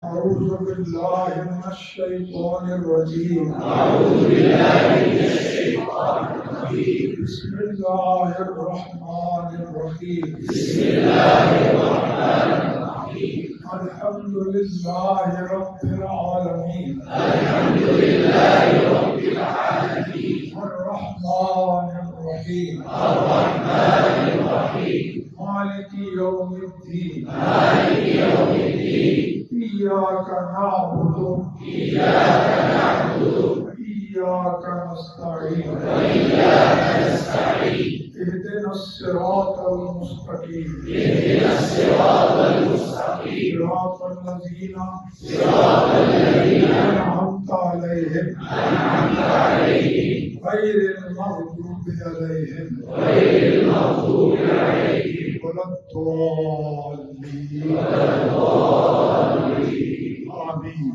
أعوذ بالله من الشيطان الرجيم. بسم الله الرحمن الرحيم. الحمد لله رب العالمين. الرحمن الرحيم. مالك يوم الدين. إياك نعبد وإياك نستعين. اهدنا الصراط المستقيم. صراط الذين أنعمت عليهم غير المغضوب عليهم ولا الضالين. آمين.